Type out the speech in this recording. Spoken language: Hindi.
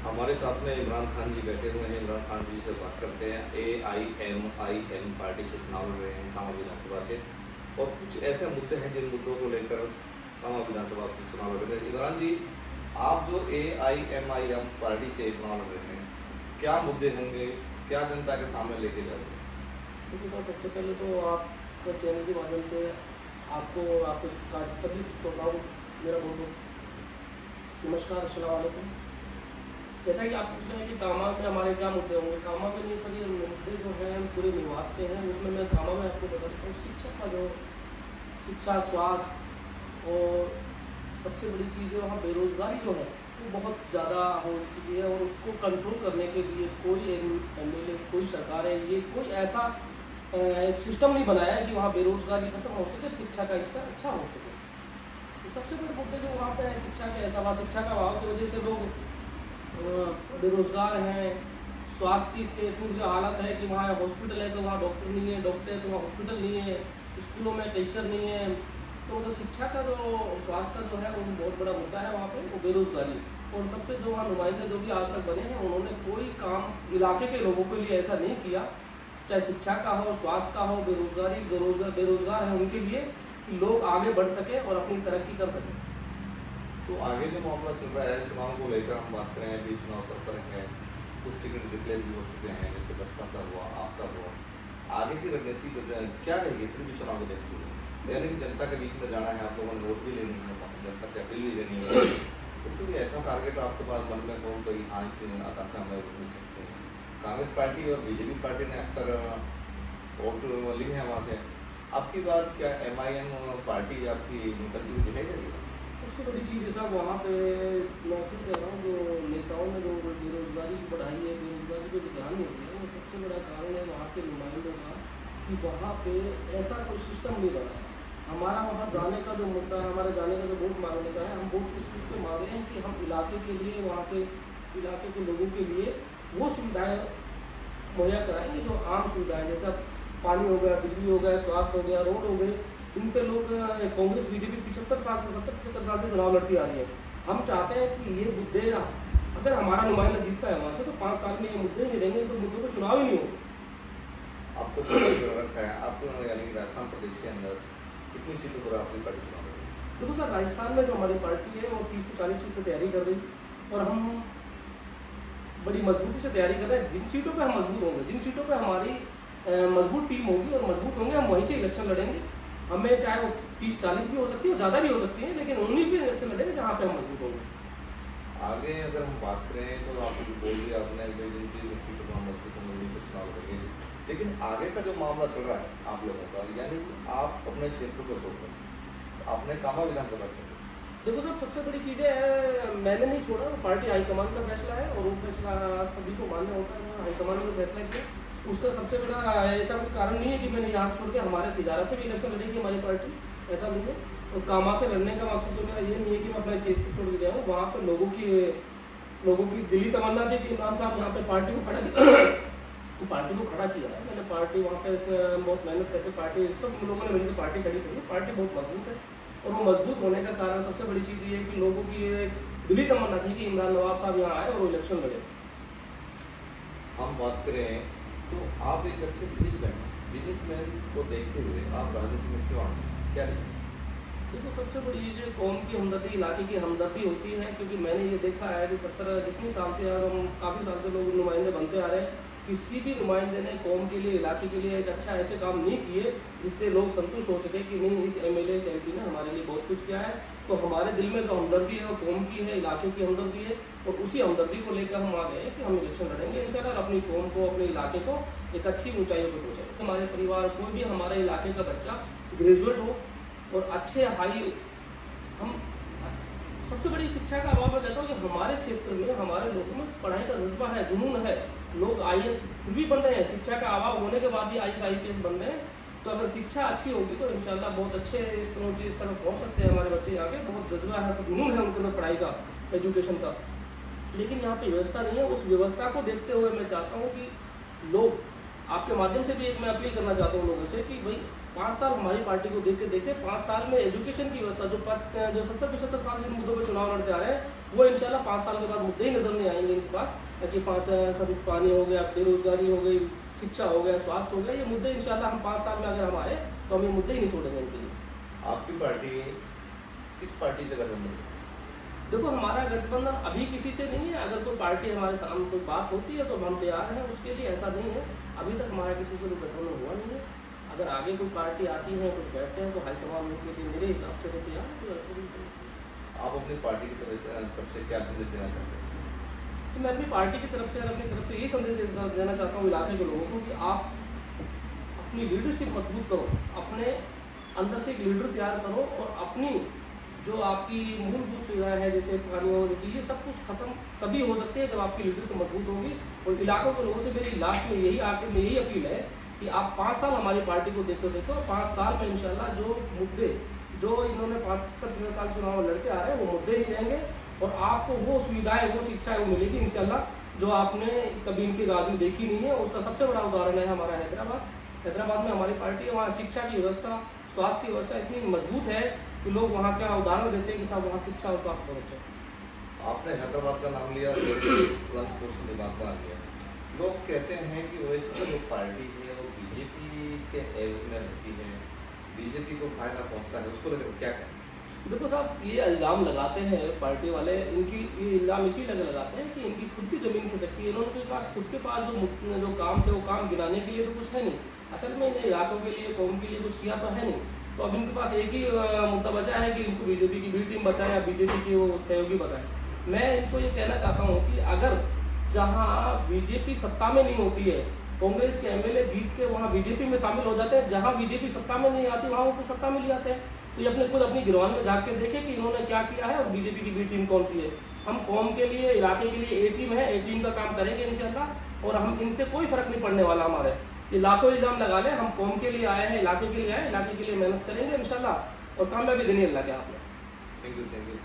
हमारे साथ में इमरान खान जी बैठे हुए हैं। इमरान खान जी से बात करते हैं। AIMIM पार्टी से चुनाव लड़ रहे हैं कामा विधानसभा से, और कुछ ऐसे मुद्दे हैं जिन मुद्दों को लेकर कामा विधानसभा से चुनाव लड़ रहे हैं। इमरान जी, आप जो AIMIM पार्टी से चुनाव लड़ रहे हैं, क्या मुद्दे होंगे, क्या जनता के सामने लेके जाओगे? क्योंकि सर सबसे पहले तो आपका चैनल के माध्यम से आपको आपके सभी श्रोताओं को मेरा बहुत बहुत नमस्कार, अस्सलाम वालेकुम। जैसा कि आप पूछ रहे हैं कि कामा में हमारे क्या मुद्दे होंगे, कामा में नहीं सर, ये मुद्दे जो हैं पूरे विभाग के हैं। उसमें मैं कामा में आपको बता सकता हूँ, शिक्षा का जो शिक्षा, स्वास्थ्य और सबसे बड़ी चीज़ है वहाँ बेरोज़गारी जो है वो बहुत ज़्यादा हो चुकी है, और उसको कंट्रोल करने के लिए कोई MLA, कोई सरकार है, ये कोई ऐसा एक सिस्टम नहीं बनाया है कि वहाँ बेरोज़गारी खत्म हो सके, शिक्षा का स्तर अच्छा हो सके। तो सबसे बड़े मुद्दे जो वहाँ पे है शिक्षा के, ऐसा वहाँ शिक्षा का अभाव की वजह से लोग बेरोज़गार हैं। स्वास्थ्य की इतनी बुरी हालत है कि वहाँ हॉस्पिटल है तो वहाँ डॉक्टर नहीं है, डॉक्टर है तो वहाँ हॉस्पिटल नहीं है, स्कूलों में टीचर नहीं है। तो शिक्षा का जो, स्वास्थ्य का जो है वो बहुत बड़ा मुद्दा है वहाँ पे, वो बेरोज़गारी। और सबसे जो वहाँ नुमाइंदे जो भी आज तक बने हैं, उन्होंने कोई काम इलाके के लोगों के लिए ऐसा नहीं किया, चाहे शिक्षा का हो, स्वास्थ्य का हो, बेरोज़गार है उनके लिए, कि लोग आगे बढ़ सकें और अपनी तरक्की कर सकें। तो आगे जो मामला चल रहा है चुनाव को लेकर, हम बात करें, अभी चुनाव सर पर है, कुछ टिकट डिक्लेयर भी हो चुके हैं, जैसे बसपा का हुआ, आपका हुआ। आगे की रणनीति तो क्या रहेगी फिर भी चुनाव को देखते हुए? यानी कि जनता के बीच में जाना है, आप लोगों ने वोट भी लेनी है, जनता से अपील भी लेनी है, तो कोई ऐसा टारगेट आपके पास मन में हो, कोई हाँ इससे आकांक्षा में वोट मिल सकते हैं? कांग्रेस पार्टी और BJP पार्टी ने अक्सर वोट ली है वहाँ से। आपकी बात क्या MIM पार्टी आपकी निकलती हुई दिखाई देगी? सबसे बड़ी चीज़ है साहब, वहाँ पे मैं फिर कह रहा हूँ, जो नेताओं ने जो बेरोज़गारी बढ़ाई है, बेरोज़गारी को ध्यान नहीं दिया, वो सबसे बड़ा कारण है वहाँ के नुमाइंदों का, कि वहाँ पे ऐसा कोई सिस्टम नहीं बना है। हमारा वहाँ जाने का जो मुद्दा है, हमारे जाने का जो वोट मांगने का है, हम वोट किस चीज़ पे मांग रहे हैं कि हम इलाके के लिए, वहाँ के इलाके के लोगों के लिए वो सुविधाएँ मुहैया कराएंगे जो आम सुविधाएँ, जैसे पानी हो गया, बिजली हो गया, स्वास्थ्य हो गया, रोड हो गए। इन पे लोग कांग्रेस BJP 75 साल से 70-75 साल से चुनाव लड़ती आ रही है। हम चाहते हैं कि ये मुद्दे, अगर हमारा नुमाइंदा जीतता है वहाँ से, तो 5 साल में ये मुद्दे नहीं रहेंगे, तो मुद्दों पर चुनाव ही नहीं हो। आपको कितनी जरूरत है? आपको यानी कि राजस्थान प्रदेश के अंदर कितनी सीटों पर अपनी पार्टी चुनाव लड़ेगी? देखो सर, राजस्थान में जो हमारी पार्टी है वो 30 से 40 सीट पर तैयारी कर रही, और हम बड़ी मजबूती से तैयारी कर रहे हैं। जिन सीटों पर हम मजबूत होंगे, जिन सीटों पर हमारी मजबूत टीम होगी और मजबूत होंगे, हम वहीं से इलेक्शन लड़ेंगे। हमें चाहे वो 30-40 भी हो सकती है, ज़्यादा भी हो सकती है, लेकिन उन्हीं भी इलेक्शन लड़ेंगे जहाँ पे हम मजबूत होंगे। आगे अगर हम बात करें तो आपको जो बोल दिया आपने, जिन सीटों पर हम मजबूत होंगे उन्हीं पर चुनाव लड़ेंगे, लेकिन आगे का जो मामला चल रहा है आप लोगों का, यानी आप अपने क्षेत्र को छोड़कर आपने कामा विधानसभा के, देखो साहब, सबसे बड़ी चीज़ है, मैंने नहीं छोड़ा, वो पार्टी हाईकमान का फैसला है, और वो फैसला सभी को मान्य होता है। हाईकमान ने फैसला किया, उसका सबसे बड़ा ऐसा कोई कारण नहीं है कि मैंने यहाँ से छोड़ के हमारे तिजारा से भी इलेक्शन लड़ेगी हमारी पार्टी, ऐसा नहीं है। और कामा से लड़ने का मकसद तो मेरा ये नहीं है कि मैं अपने क्षेत्र छोड़ के गया हूँ। वहाँ पर लोगों की दिली तमन्ना थी कि इमरान साहब यहाँ पे पार्टी को खड़ा किया है। मैंने पार्टी वहाँ पे बहुत मेहनत करके पार्टी, सब लोगों ने मिलकर पार्टी खड़ी करी है। पार्टी बहुत मजबूत है, और वो मजबूत होने का कारण सबसे बड़ी चीज़ ये है कि लोगों की एक दिली तमन्ना थी कि इमरान नवाब साहब यहाँ आए और वो इलेक्शन लड़े। हम बात करें तो आप एक अच्छे बिजनेसमैन को देखते हुए आप राजनीति में क्यों आते हैं, क्या नहीं? देखो, सबसे बड़ी चीज़ है कौम की हमदर्दी, इलाके की हमदर्दी होती है। क्योंकि मैंने ये देखा है कि 70 जितनी साल से, हम काफ़ी साल से लोग नुमाइंदे बनते आ रहे हैं, किसी भी नुमाइंदे ने कौम के लिए, इलाके के लिए एक अच्छा ऐसे काम नहीं किए जिससे लोग संतुष्ट हो सके कि नहीं, इस MLA इस MP ने हमारे लिए बहुत कुछ किया है। तो हमारे दिल में जो हमदर्दी है वो कौम की है, इलाके की हमदर्दी है, और उसी हमदर्दी को लेकर हम आ गए हैं कि हम इलेक्शन लड़ेंगे इंशाल्लाह, अपनी कौम को, अपने इलाके को एक अच्छी ऊंचाइयों पर पहुँचाएंगे। हमारे परिवार, कोई भी हमारे इलाके का बच्चा ग्रेजुएट हो और अच्छे हम सबसे बड़ी शिक्षा का अभाव मैं कहता हूँ कि हमारे क्षेत्र में, हमारे लोगों में पढ़ाई का जज्बा है, जुनून है। लोग IAS खुद भी बन रहे हैं, शिक्षा का अभाव होने के बाद भी IAS IPS बन रहे हैं। तो अगर शिक्षा अच्छी होगी तो इंशाल्लाह बहुत अच्छे इस ऊँची स्तर पर पहुँच सकते हैं हमारे बच्चे। आगे बहुत जज्बा है, जुनून है उनके अंदर पढ़ाई का, एजुकेशन का, लेकिन यहाँ पे व्यवस्था नहीं है। उस व्यवस्था को देखते हुए मैं चाहता हूँ कि लोग आपके माध्यम से भी एक मैं अपील करना चाहता हूँ लोगों से कि भाई 5 साल हमारी पार्टी को देख के देखें, 5 साल में एजुकेशन की व्यवस्था जो 70-75 साल जिन मुद्दों पर चुनाव लड़ते आ रहे हैं वो इंशाल्लाह 5 साल के बाद मुद्दे ही नजर नहीं आएंगे इनके पास। कि 5 सब पानी हो गया, बेरोजगारी हो गई, शिक्षा हो गया, स्वास्थ्य हो गया, ये मुद्दे इंशाल्लाह हम 5 साल में अगर हम आए तो हम ये मुद्दे ही नहीं छोड़ेंगे इनके लिए। आपकी पार्टी किस पार्टी से गठबंधन है? देखो हमारा गठबंधन अभी किसी से नहीं है। अगर कोई पार्टी हमारे सामने कोई बात होती है तो हम तैयार हैं उसके लिए, ऐसा नहीं है। अभी तक हमारा किसी से कोई गठबंधन हुआ नहीं है। अगर आगे कोई पार्टी आती है, कुछ बैठते हैं तो हाईकमान के लिए मेरे हिसाब से तो तैयार है। आप अपनी पार्टी की तरफ से क्या संदेश देना चाहते हैं? तो मैं अपनी पार्टी की तरफ से और अपनी तरफ से यही संदेश देना चाहता हूँ इलाके के लोगों को कि आप अपनी लीडरशिप मजबूत करो, अपने अंदर से एक लीडर तैयार करो और अपनी जो आपकी मूलभूत सुविधाएं हैं जैसे पानी और ये सब कुछ खत्म तभी हो सकती है जब आपकी लीडरशिप मजबूत होगी। और इलाकों के लोगों से मेरी लास्ट में यही आखिर में यही अपील है कि आप 5 साल हमारी पार्टी को देखो 5 साल में इंशाल्लाह जो मुद्दे जो इन्होंने 75 साल चुनाव लड़ते आ रहे हैं वो मुद्दे नहीं रहेंगे और आपको वो सुविधाएं वो शिक्षाएं वो मिलेगी इंशाल्लाह जो आपने कभी इनके राज में देखी नहीं है। उसका सबसे बड़ा उदाहरण है हमारा हैदराबाद में हमारी पार्टी है। वहाँ शिक्षा की व्यवस्था, स्वास्थ्य की व्यवस्था इतनी मजबूत है कि लोग वहाँ का उदाहरण देते हैं कि साहब वहाँ शिक्षा और स्वास्थ्य बहुत अच्छा। आपने हैदराबाद का नाम लिया, तुरंत क्वेश्चन दिमाग में आ गया। लोग कहते हैं कि वैसे जो पार्टी है वो बीजेपी के एवज में रहती है, बीजेपी को फायदा पहुंचता है, उसको लेकर क्या कहें? देखो साहब ये इल्ज़ाम लगाते हैं पार्टी वाले, इनकी ये इल्ज़ाम इसीलिए लगाते हैं कि इनकी खुद की ज़मीन खिसकती है। इन्होंने खुद के पास जो काम थे वो काम गिनाने के लिए तो कुछ है नहीं। असल में इन्हें इलाकों के लिए कौम के लिए कुछ किया तो है नहीं। तो अब इनके पास एक ही मुद्दा बचा है कि इनको बीजेपी की बी टीम बताएं या बीजेपी की वो सहयोगी बताएं। मैं इनको ये कहना चाहता हूँ कि अगर जहाँ बीजेपी सत्ता में नहीं होती है, कांग्रेस के एमएलए जीत के वहाँ बीजेपी में शामिल हो जाते हैं, जहाँ बीजेपी सत्ता में नहीं आती वहाँ उनको सत्ता में ले आते हैं। तो ये अपने खुद अपनी गिरवान में झाँक के देखें कि इन्होंने क्या किया है और बीजेपी की बी टीम कौन सी है। हम कौम के लिए, इलाके के लिए ए टीम है, ए टीम का काम करेंगे इंशाल्लाह और हम इनसे कोई फर्क नहीं पड़ने वाला हमारे। ये लाखों इल्ज़ाम लगा लें, हम कौम के लिए आए हैं, इलाके के लिए आए, इलाके के लिए मेहनत करेंगे इंशाल्लाह और कामयाबी देनी अल्लाह के हाथ में। Thank you.